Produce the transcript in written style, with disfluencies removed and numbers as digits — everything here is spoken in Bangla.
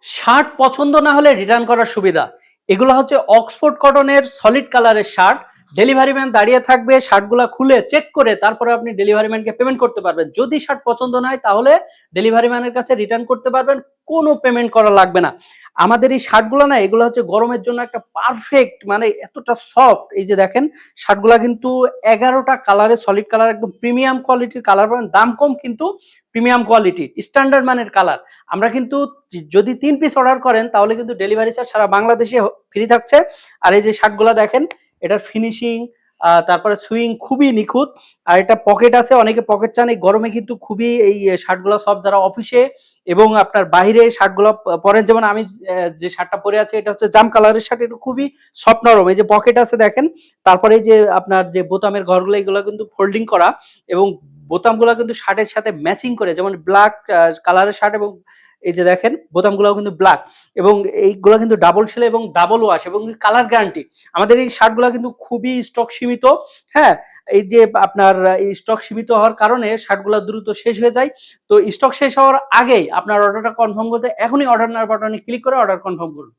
শার্ট পছন্দ না হলে রিটার্ন করার সুবিধা। এগুলো হচ্ছে অক্সফোর্ড কটনের সলিড কালারের শার্ট। ডেলিভারি ম্যান দাঁড়িয়ে থাকবে, শার্টগুলা খুলে চেক করে তারপরে আপনি ডেলিভারি ম্যানকে পেমেন্ট করতে পারবেন। যদি শার্ট পছন্দ না হয় তাহলে ডেলিভারি ম্যানের কাছে রিটার্ন করতে পারবেন, কোনো পেমেন্ট করা লাগবে না। আমাদের এই শার্টগুলো না, এগুলো হচ্ছে গরমের জন্য একটা পারফেক্ট, মানে এতটা সফট। এই যে দেখেন, শার্টগুলা কিন্তু 11টা কালারে, সলিড কালার, একদম প্রিমিয়াম কোয়ালিটির কালার পাবেন। দাম কম কিন্তু প্রিমিয়াম কোয়ালিটি, স্ট্যান্ডার্ড মানের কালার। আমরা কিন্তু যদি 3 পিস অর্ডার করেন তাহলে কিন্তু ডেলিভারি চার্জ সারা বাংলাদেশে ফ্রি থাকছে। আর এই যে শার্টগুলো দেখেন, এটার ফিনিশিং, তারপরে সুইং খুবই নিখুঁত। আর এটা পকেট আছে, অনেকে পকেট চান। এই গরমে কিন্তু খুবই এই শার্টগুলো সব যারা অফিসে এবং আপনার বাইরে শার্টগুলো পরেন, যেমন আমি যে শার্টটা পরে আছি এটা হচ্ছে জাম কালারের শার্ট, এটা খুবই সফট নরম। এই যে পকেট আছে দেখেন, তারপরে এই যে আপনার যে বোতামের ঘরগুলো, এগুলো কিন্তু ফোল্ডিং করা এবং বোতামগুলো কিন্তু শার্টের সাথে ম্যাচিং করে, যেমন ব্ল্যাক কালারের শার্ট এবং এই যে দেখেন বোতামগুলো কিন্তু ব্ল্যাক, এবং এইগুলো কিন্তু ডাবল সেলাই এবং ডাবল ওয়াশ এবং কালার গ্যারান্টি। আমাদের এই শার্টগুলো কিন্তু খুবই স্টক সীমিত। হ্যাঁ, এই যে আপনার এই স্টক সীমিত হওয়ার কারণে শার্টগুলো দ্রুত শেষ হয়ে যায়। তো স্টক শেষ হওয়ার আগেই আপনার অর্ডারটা কনফার্ম করতে এখনই অর্ডার নাও বাটনে ক্লিক করে অর্ডার কনফার্ম করুন।